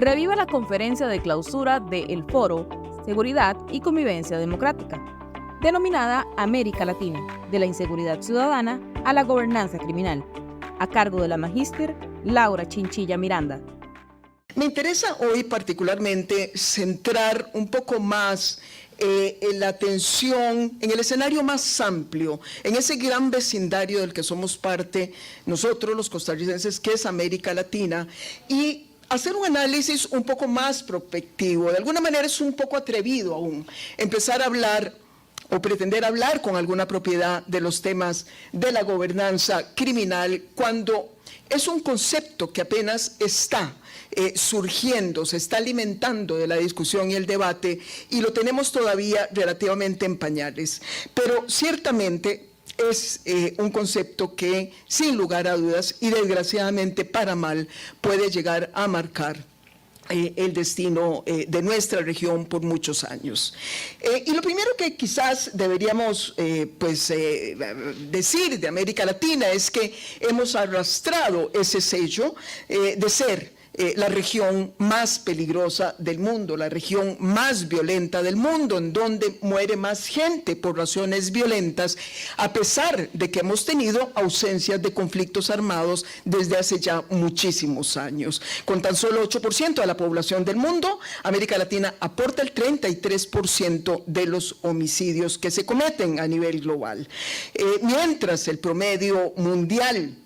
reviva la conferencia de clausura del Foro Seguridad y Convivencia Democrática, denominada América Latina, de la inseguridad ciudadana a la gobernanza criminal, a cargo de la magíster Laura Chinchilla Miranda. Me interesa hoy particularmente centrar un poco más en la atención, en el escenario más amplio, en ese gran vecindario del que somos parte nosotros los costarricenses, que es América Latina, y hacer un análisis un poco más prospectivo. De alguna manera es un poco atrevido aún empezar a hablar o pretender hablar con alguna propiedad de los temas de la gobernanza criminal cuando es un concepto que apenas está surgiendo, se está alimentando de la discusión y el debate y lo tenemos todavía relativamente en pañales. Pero ciertamente es un concepto que, sin lugar a dudas y desgraciadamente para mal, puede llegar a marcar el destino de nuestra región por muchos años. Y lo primero que quizás deberíamos decir de América Latina es que hemos arrastrado ese sello de ser la región más peligrosa del mundo, la región más violenta del mundo, en donde muere más gente por razones violentas, a pesar de que hemos tenido ausencias de conflictos armados desde hace ya muchísimos años. Con tan solo 8% de la población del mundo, América Latina aporta el 33% de los homicidios que se cometen a nivel global. Mientras el promedio mundial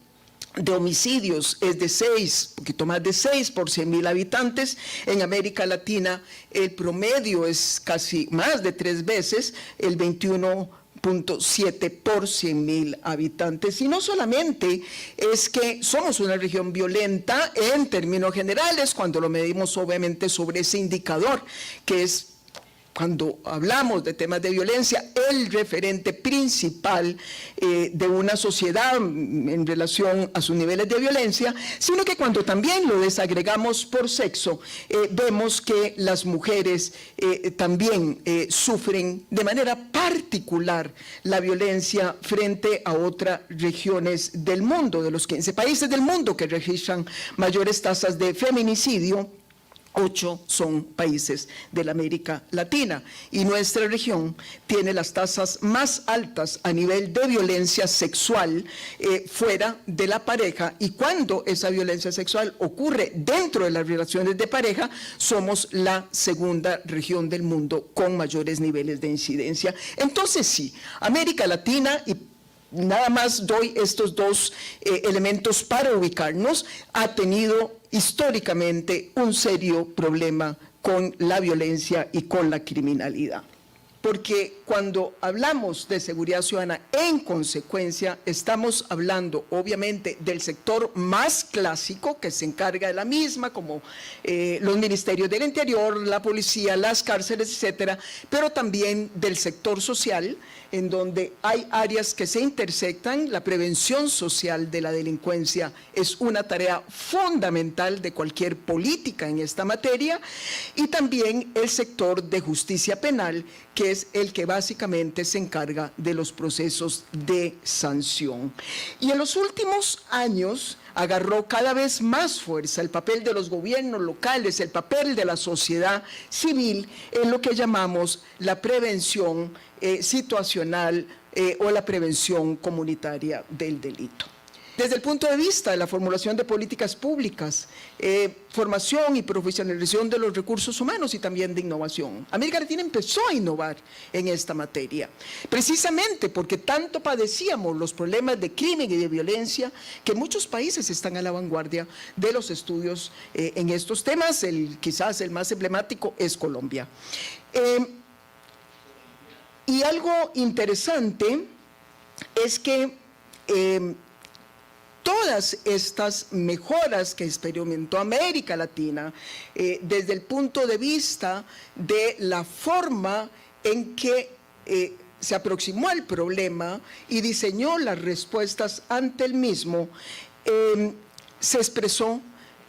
de homicidios es de 6, poquito más de 6 por 100.000 habitantes, en América Latina el promedio es casi más de 3 veces, el 21.7 por 100.000 habitantes. Y no solamente es que somos una región violenta en términos generales, cuando lo medimos obviamente sobre ese indicador, que es, cuando hablamos de temas de violencia, el referente principal de una sociedad en relación a sus niveles de violencia, sino que cuando también lo desagregamos por sexo, vemos que las mujeres también sufren de manera particular la violencia frente a otras regiones del mundo. De los 15 países del mundo que registran mayores tasas de feminicidio, 8 son países de la América Latina y nuestra región tiene las tasas más altas a nivel de violencia sexual fuera de la pareja, y cuando esa violencia sexual ocurre dentro de las relaciones de pareja, somos la segunda región del mundo con mayores niveles de incidencia. Entonces sí, América Latina, y nada más doy estos dos elementos para ubicarnos, ha tenido históricamente un serio problema con la violencia y con la criminalidad. Porque cuando hablamos de seguridad ciudadana, en consecuencia, estamos hablando obviamente del sector más clásico que se encarga de la misma, como los ministerios del Interior, la policía, las cárceles, etcétera, pero también del sector social, en donde hay áreas que se intersectan. La prevención social de la delincuencia es una tarea fundamental de cualquier política en esta materia, y también el sector de justicia penal, que es el que básicamente se encarga de los procesos de sanción. Y en los últimos años agarró cada vez más fuerza el papel de los gobiernos locales, el papel de la sociedad civil en lo que llamamos la prevención situacional o la prevención comunitaria del delito. Desde el punto de vista de la formulación de políticas públicas, formación y profesionalización de los recursos humanos y también de innovación, América Latina empezó a innovar en esta materia, precisamente porque tanto padecíamos los problemas de crimen y de violencia, que muchos países están a la vanguardia de los estudios en estos temas. Quizás el más emblemático es Colombia. Y algo interesante es que todas estas mejoras que experimentó América Latina desde el punto de vista de la forma en que se aproximó al problema y diseñó las respuestas ante el mismo, se expresó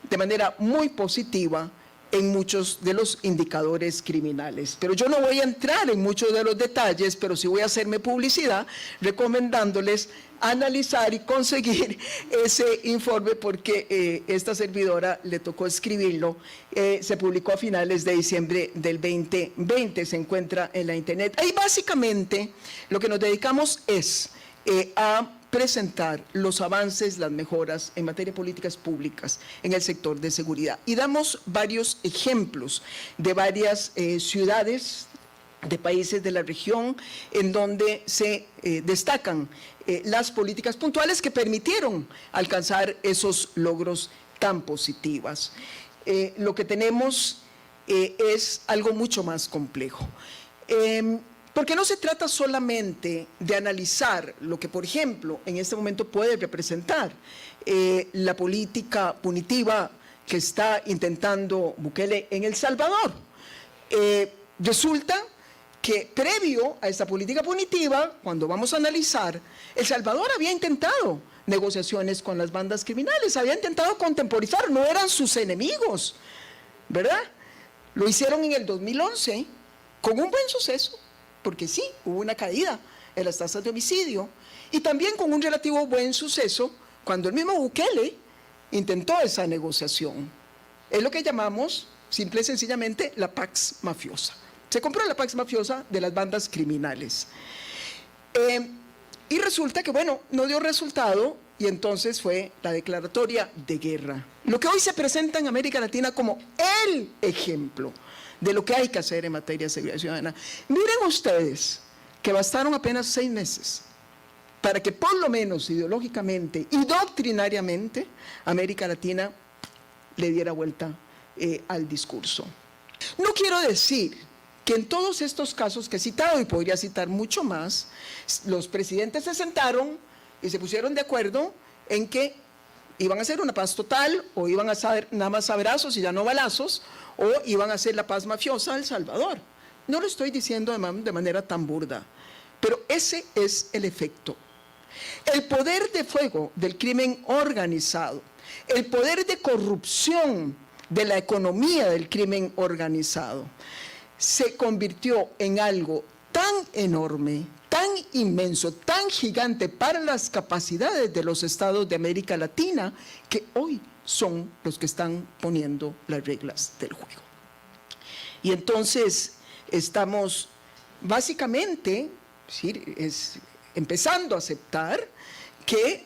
de manera muy positiva en muchos de los indicadores criminales. Pero yo no voy a entrar en muchos de los detalles, pero sí voy a hacerme publicidad recomendándoles analizar y conseguir ese informe porque esta servidora le tocó escribirlo. Se publicó a finales de diciembre del 2020, se encuentra en la internet. Ahí básicamente lo que nos dedicamos es a presentar los avances, las mejoras en materia de políticas públicas en el sector de seguridad. Y damos varios ejemplos de varias ciudades, de países de la región, en donde se destacan las políticas puntuales que permitieron alcanzar esos logros tan positivos. Lo que tenemos es algo mucho más complejo. Porque no se trata solamente de analizar lo que, por ejemplo, en este momento puede representar la política punitiva que está intentando Bukele en El Salvador. Resulta que previo a esta política punitiva, cuando vamos a analizar, El Salvador había intentado negociaciones con las bandas criminales, había intentado contemporizar, no eran sus enemigos, ¿verdad? Lo hicieron en el 2011 con un buen suceso, porque sí, hubo una caída en las tasas de homicidio, y también con un relativo buen suceso cuando el mismo Bukele intentó esa negociación. Es lo que llamamos, simple y sencillamente, la Pax Mafiosa. Se compró la Pax Mafiosa de las bandas criminales. Y resulta que, bueno, no dio resultado, y entonces fue la declaratoria de guerra. Lo que hoy se presenta en América Latina como el ejemplo de lo que hay que hacer en materia de seguridad ciudadana. Miren ustedes que bastaron apenas 6 meses para que por lo menos ideológicamente y doctrinariamente América Latina le diera vuelta al discurso. No quiero decir que en todos estos casos que he citado, y podría citar mucho más, los presidentes se sentaron y se pusieron de acuerdo en que iban a hacer una paz total, o iban a hacer nada más abrazos y ya no balazos, o iban a hacer la paz mafiosa a El Salvador. No lo estoy diciendo de manera tan burda, pero ese es el efecto. El poder de fuego del crimen organizado, el poder de corrupción de la economía del crimen organizado, se convirtió en algo tan enorme, tan inmenso, tan gigante para las capacidades de los estados de América Latina, que hoy son los que están poniendo las reglas del juego. Y entonces estamos básicamente empezando a aceptar que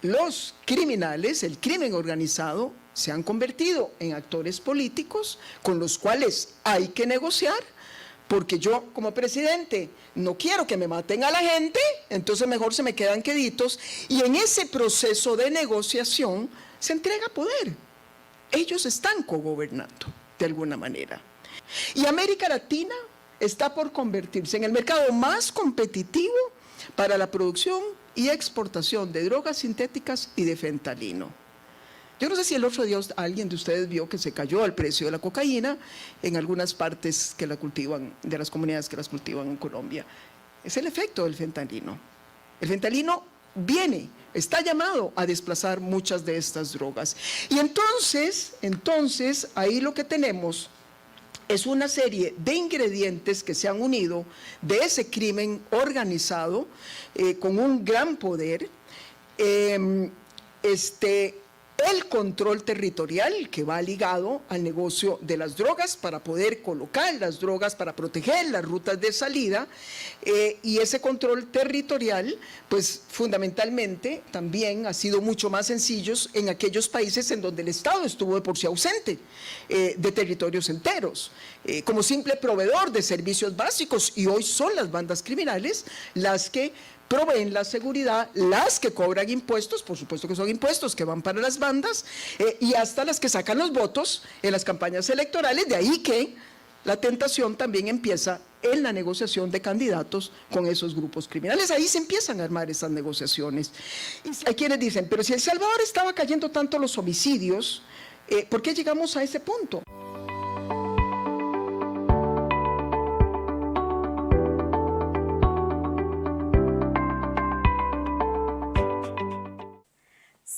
los criminales, el crimen organizado, se han convertido en actores políticos con los cuales hay que negociar, porque yo como presidente no quiero que me maten a la gente, entonces mejor se me quedan queditos, y en ese proceso de negociación se entrega poder. Ellos están cogobernando de alguna manera. Y América Latina está por convertirse en el mercado más competitivo para la producción y exportación de drogas sintéticas y de fentanilo. Yo no sé si el otro día alguien de ustedes vio que se cayó el precio de la cocaína en algunas partes que la cultivan, de las comunidades que las cultivan en Colombia. Es el efecto del fentanilo. El fentanilo está llamado a desplazar muchas de estas drogas. Y entonces ahí lo que tenemos es una serie de ingredientes que se han unido de ese crimen organizado con un gran poder, el control territorial que va ligado al negocio de las drogas para poder colocar las drogas, para proteger las rutas de salida, y ese control territorial, pues fundamentalmente también ha sido mucho más sencillo en aquellos países en donde el Estado estuvo de por sí ausente de territorios enteros, como simple proveedor de servicios básicos, y hoy son las bandas criminales las que proveen la seguridad, las que cobran impuestos, por supuesto que son impuestos que van para las bandas, y hasta las que sacan los votos en las campañas electorales. De ahí que la tentación también empieza en la negociación de candidatos con esos grupos criminales. Ahí se empiezan a armar esas negociaciones. Y hay quienes dicen, pero si El Salvador estaba cayendo tanto los homicidios, ¿por qué llegamos a ese punto?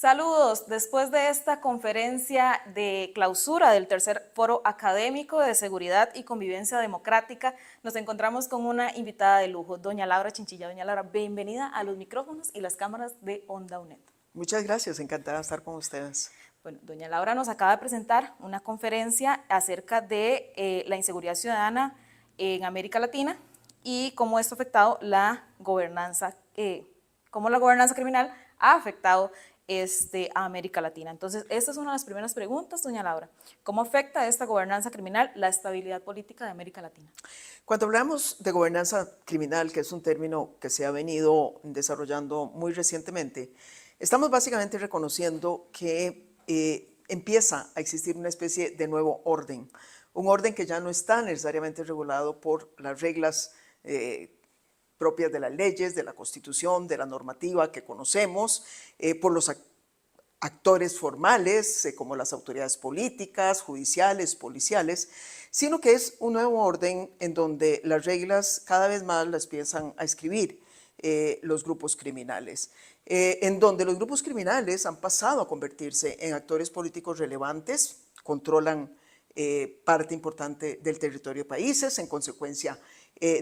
Saludos. Después de esta conferencia de clausura del tercer foro académico de seguridad y convivencia democrática, nos encontramos con una invitada de lujo, doña Laura Chinchilla. Doña Laura, bienvenida a los micrófonos y las cámaras de Onda UNED. Muchas gracias, encantada de estar con ustedes. Bueno, doña Laura nos acaba de presentar una conferencia acerca de la inseguridad ciudadana en América Latina y cómo esto ha afectado la gobernanza, cómo la gobernanza criminal ha afectado a América Latina. Entonces, esta es una de las primeras preguntas, doña Laura. ¿Cómo afecta esta gobernanza criminal la estabilidad política de América Latina? Cuando hablamos de gobernanza criminal, que es un término que se ha venido desarrollando muy recientemente, estamos básicamente reconociendo que empieza a existir una especie de nuevo orden, un orden que ya no está necesariamente regulado por las reglas propias de las leyes, de la Constitución, de la normativa que conocemos, por los actores formales, como las autoridades políticas, judiciales, policiales, sino que es un nuevo orden en donde las reglas cada vez más las empiezan a escribir los grupos criminales, en donde los grupos criminales han pasado a convertirse en actores políticos relevantes, controlan parte importante del territorio de países, en consecuencia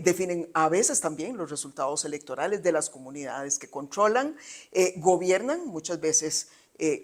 definen a veces también los resultados electorales de las comunidades que controlan, gobiernan muchas veces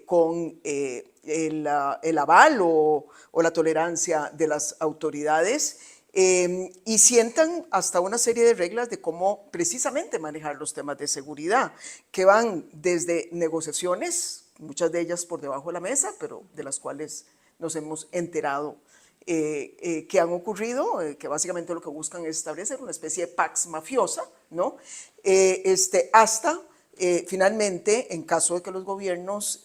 con el aval o la tolerancia de las autoridades y sientan hasta una serie de reglas de cómo precisamente manejar los temas de seguridad, que van desde negociaciones, muchas de ellas por debajo de la mesa, pero de las cuales nos hemos enterado que han ocurrido, que básicamente lo que buscan es establecer una especie de pax mafiosa, ¿no? Hasta finalmente, en caso de que los gobiernos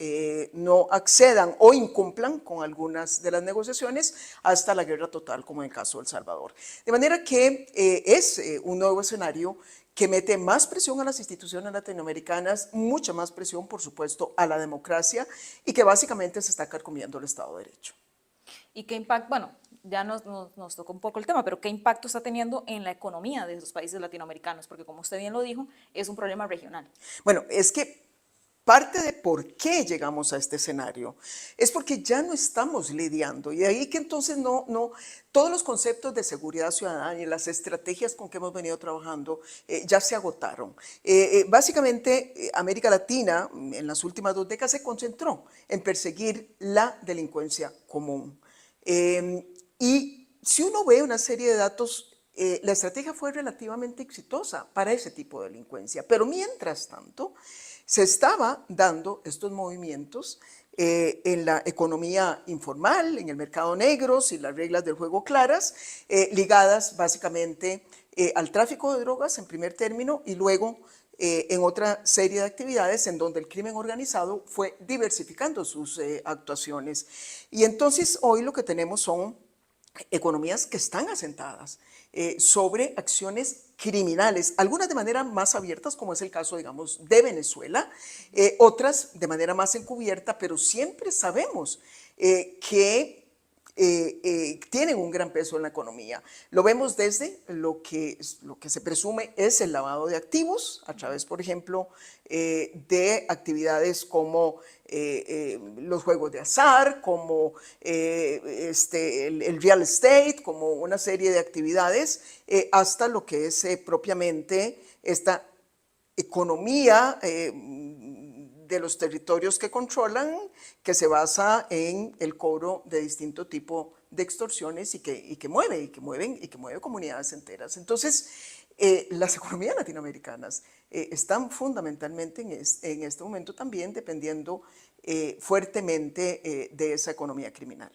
no accedan o incumplan con algunas de las negociaciones, hasta la guerra total, como en el caso de El Salvador. De manera que es un nuevo escenario que mete más presión a las instituciones latinoamericanas, mucha más presión, por supuesto, a la democracia y que básicamente se está carcomiendo el Estado de Derecho. ¿Y qué impacto? Bueno, ya nos tocó un poco el tema, pero ¿qué impacto está teniendo en la economía de esos países latinoamericanos? Porque como usted bien lo dijo, es un problema regional. Bueno, es que parte de por qué llegamos a este escenario es porque ya no estamos lidiando, y de ahí que entonces todos los conceptos de seguridad ciudadana y las estrategias con que hemos venido trabajando ya se agotaron. Básicamente, América Latina en las últimas 2 décadas se concentró en perseguir la delincuencia común. Y si uno ve una serie de datos, la estrategia fue relativamente exitosa para ese tipo de delincuencia, pero mientras tanto se estaba dando estos movimientos en la economía informal, en el mercado negro, sin las reglas del juego claras, ligadas básicamente al tráfico de drogas en primer término y luego en otra serie de actividades en donde el crimen organizado fue diversificando sus actuaciones. Y entonces hoy lo que tenemos son economías que están asentadas sobre acciones criminales, algunas de manera más abiertas, como es el caso, digamos, de Venezuela, otras de manera más encubierta, pero siempre sabemos que tienen un gran peso en la economía. Lo vemos desde lo que se presume es el lavado de activos, a través, por ejemplo, de actividades como los juegos de azar, como el real estate, como una serie de actividades, hasta lo que es propiamente esta economía de los territorios que controlan, que se basa en el cobro de distinto tipo de extorsiones y que mueve comunidades enteras. Entonces, las economías latinoamericanas están fundamentalmente en este momento también dependiendo fuertemente de esa economía criminal.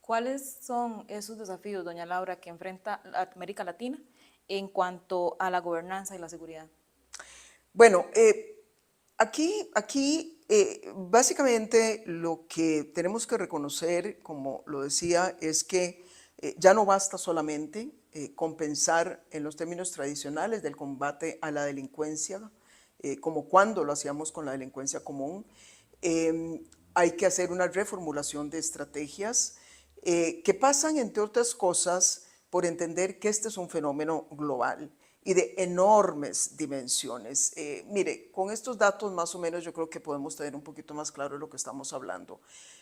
¿Cuáles son esos desafíos, doña Laura, que enfrenta América Latina en cuanto a la gobernanza y la seguridad? Bueno, aquí básicamente lo que tenemos que reconocer, como lo decía, es que ya no basta solamente con pensar en los términos tradicionales del combate a la delincuencia, como cuando lo hacíamos con la delincuencia común. Hay que hacer una reformulación de estrategias que pasan, entre otras cosas, por entender que este es un fenómeno global y de enormes dimensiones. Mire, con estos datos más o menos yo creo que podemos tener un poquito más claro de lo que estamos hablando.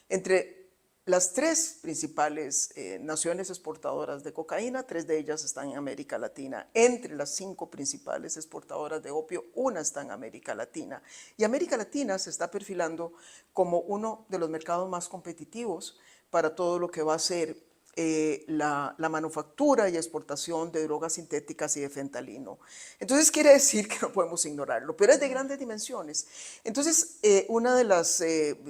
Entre las tres principales naciones exportadoras de cocaína, 3 de ellas están en América Latina. Entre las 5 principales exportadoras de opio, una está en América Latina. Y América Latina se está perfilando como uno de los mercados más competitivos para todo lo que va a ser la manufactura y exportación de drogas sintéticas y de fentanilo. Entonces quiere decir que no podemos ignorarlo, pero es de grandes dimensiones. Entonces, una de las,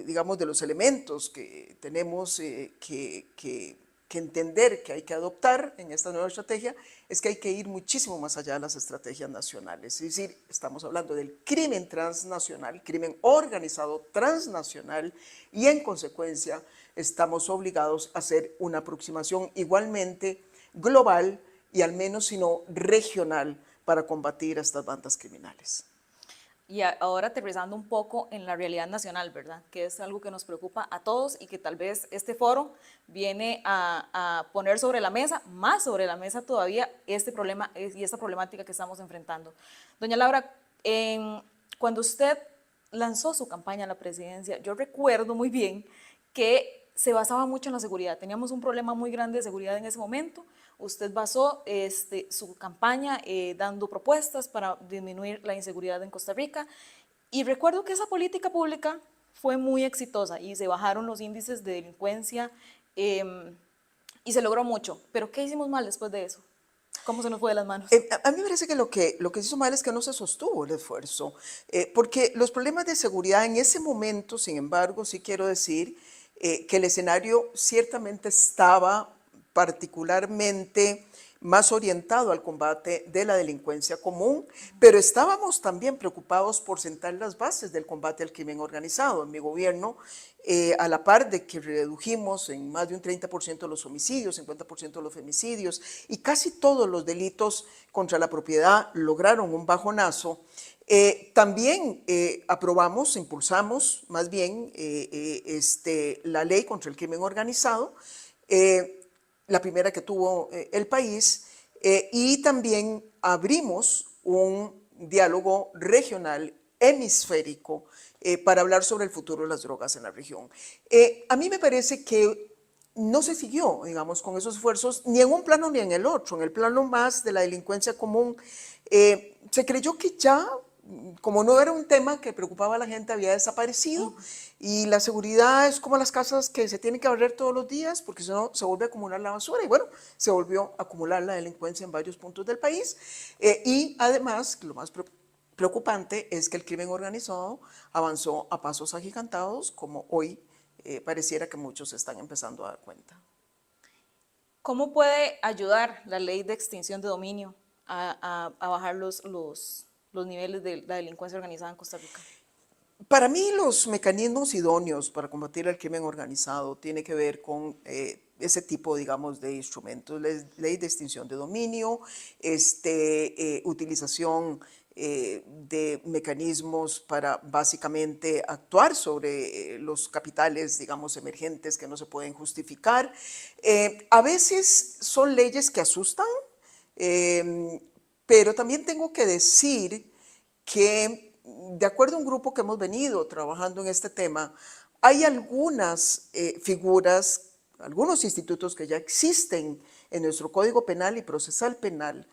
digamos, de los elementos que tenemos que entender que hay que adoptar en esta nueva estrategia es que hay que ir muchísimo más allá de las estrategias nacionales. Es decir, estamos hablando del crimen transnacional, crimen organizado transnacional, y en consecuencia estamos obligados a hacer una aproximación igualmente global y al menos si no regional para combatir a estas bandas criminales. Y ahora aterrizando un poco en la realidad nacional, ¿verdad? Que es algo que nos preocupa a todos y que tal vez este foro viene a poner sobre la mesa, más sobre la mesa todavía, este problema y esta problemática que estamos enfrentando. Doña Laura, cuando usted lanzó su campaña a la presidencia, yo recuerdo muy bien que se basaba mucho en la seguridad. Teníamos un problema muy grande de seguridad en ese momento. Usted basó su campaña dando propuestas para disminuir la inseguridad en Costa Rica. Y recuerdo que esa política pública fue muy exitosa y se bajaron los índices de delincuencia y se logró mucho. Pero ¿qué hicimos mal después de eso? ¿Cómo se nos fue de las manos? A mí me parece que lo que se hizo mal es que no se sostuvo el esfuerzo, porque los problemas de seguridad en ese momento, sin embargo, sí quiero decir que el escenario ciertamente estaba particularmente más orientado al combate de la delincuencia común, pero estábamos también preocupados por sentar las bases del combate al crimen organizado. En mi gobierno, a la par de que redujimos en más de un 30% los homicidios, 50% los femicidios y casi todos los delitos contra la propiedad lograron un bajonazo, también aprobamos, impulsamos más bien la ley contra el crimen organizado, la primera que tuvo el país, y también abrimos un diálogo regional hemisférico para hablar sobre el futuro de las drogas en la región. A mí me parece que no se siguió, digamos, con esos esfuerzos, ni en un plano ni en el otro. En el plano más de la delincuencia común, se creyó que ya, como no era un tema que preocupaba a la gente, había desaparecido, y la seguridad es como las casas que se tienen que barrer todos los días porque si no se vuelve a acumular la basura, y bueno, se volvió a acumular la delincuencia en varios puntos del país, y además lo más preocupante es que el crimen organizado avanzó a pasos agigantados, como hoy pareciera que muchos se están empezando a dar cuenta. ¿Cómo puede ayudar la ley de extinción de dominio a bajar los niveles de la delincuencia organizada en Costa Rica? Para mí los mecanismos idóneos para combatir el crimen organizado tiene que ver con ese tipo, digamos, de instrumentos, ley de extinción de dominio, utilización de mecanismos para básicamente actuar sobre los capitales, digamos, emergentes que no se pueden justificar. A veces son leyes que asustan, pero también tengo que decir que, de acuerdo a un grupo que hemos venido trabajando en este tema, hay algunas figuras, algunos institutos que ya existen en nuestro Código Penal y Procesal Penal,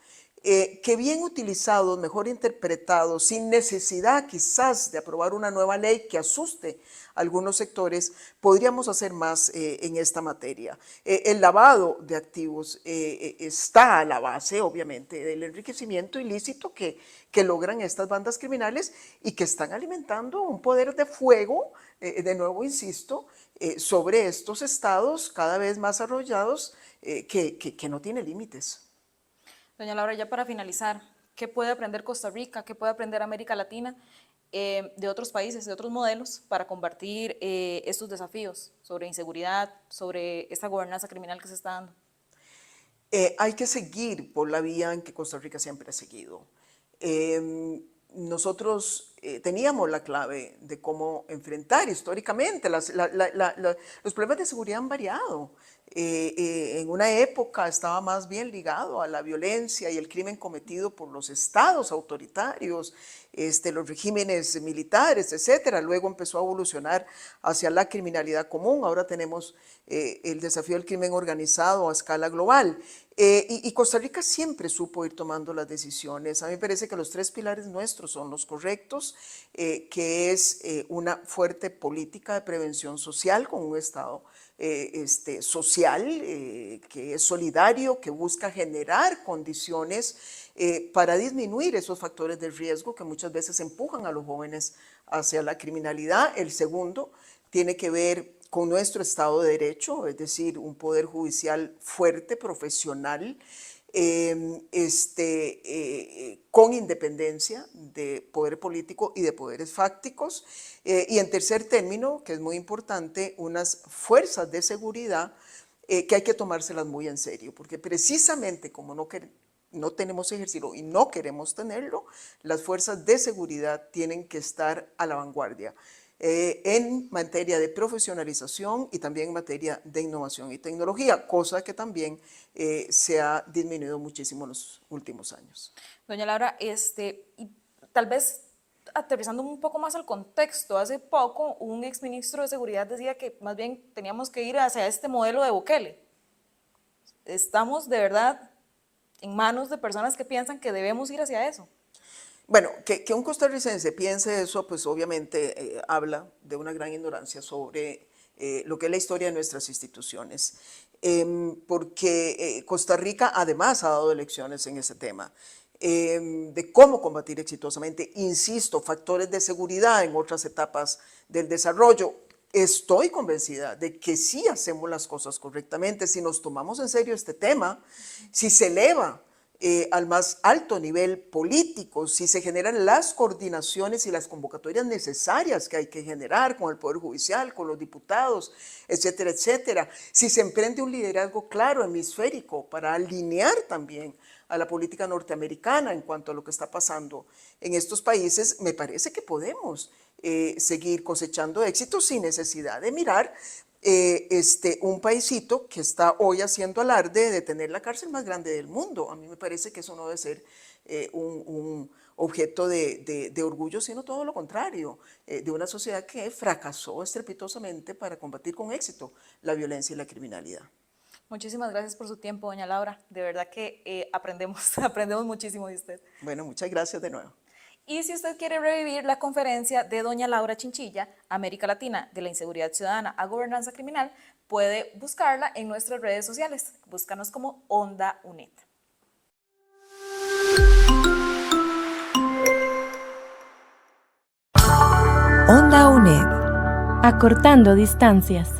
que bien utilizados, mejor interpretados, sin necesidad quizás de aprobar una nueva ley que asuste a algunos sectores, podríamos hacer más en esta materia. El lavado de activos está a la base, obviamente, del enriquecimiento ilícito que logran estas bandas criminales y que están alimentando un poder de fuego, de nuevo insisto, sobre estos estados cada vez más arrollados que no tiene límites. Doña Laura, ya para finalizar, ¿qué puede aprender Costa Rica, qué puede aprender América Latina de otros países, de otros modelos para combatir estos desafíos sobre inseguridad, sobre esta gobernanza criminal que se está dando? Hay que seguir por la vía en que Costa Rica siempre ha seguido. Nosotros teníamos la clave de cómo enfrentar históricamente. Los problemas de seguridad han variado. En una época estaba más bien ligado a la violencia y el crimen cometido por los estados autoritarios, los regímenes militares, etcétera. Luego empezó a evolucionar hacia la criminalidad común. Ahora tenemos el desafío del crimen organizado a escala global. Y Costa Rica siempre supo ir tomando las decisiones. A mí me parece que los 3 pilares nuestros son los correctos, que es una fuerte política de prevención social con un Estado social, que es solidario, que busca generar condiciones para disminuir esos factores de riesgo que muchas veces empujan a los jóvenes hacia la criminalidad. El segundo tiene que ver con nuestro Estado de Derecho, es decir, un poder judicial fuerte, profesional, con independencia de poder político y de poderes fácticos. Y en tercer término, que es muy importante, unas fuerzas de seguridad que hay que tomárselas muy en serio, porque precisamente como no tenemos ejército y no queremos tenerlo, las fuerzas de seguridad tienen que estar a la vanguardia en materia de profesionalización y también en materia de innovación y tecnología, cosa que también se ha disminuido muchísimo en los últimos años. Doña Laura, y tal vez aterrizando un poco más al contexto, hace poco un exministro de Seguridad decía que más bien teníamos que ir hacia este modelo de Bukele. ¿Estamos de verdad en manos de personas que piensan que debemos ir hacia eso? Bueno, que un costarricense piense eso, pues obviamente habla de una gran ignorancia sobre lo que es la historia de nuestras instituciones, porque Costa Rica además ha dado lecciones en ese tema, de cómo combatir exitosamente, insisto, factores de seguridad en otras etapas del desarrollo. Estoy convencida de que sí hacemos las cosas correctamente, si nos tomamos en serio este tema, si se eleva al más alto nivel político, si se generan las coordinaciones y las convocatorias necesarias que hay que generar con el Poder Judicial, con los diputados, etcétera, etcétera, si se emprende un liderazgo claro, hemisférico, para alinear también a la política norteamericana en cuanto a lo que está pasando en estos países, me parece que podemos seguir cosechando éxitos sin necesidad de mirar un paisito que está hoy haciendo alarde de tener la cárcel más grande del mundo. A mí me parece que eso no debe ser un objeto de orgullo, sino todo lo contrario, de una sociedad que fracasó estrepitosamente para combatir con éxito la violencia y la criminalidad. Muchísimas gracias por su tiempo, doña Laura. De verdad que aprendemos muchísimo de usted. Bueno, muchas gracias de nuevo. Y si usted quiere revivir la conferencia de doña Laura Chinchilla, América Latina, de la inseguridad ciudadana a gobernanza criminal, puede buscarla en nuestras redes sociales. Búscanos como Onda UNED. Onda UNED. Acortando distancias.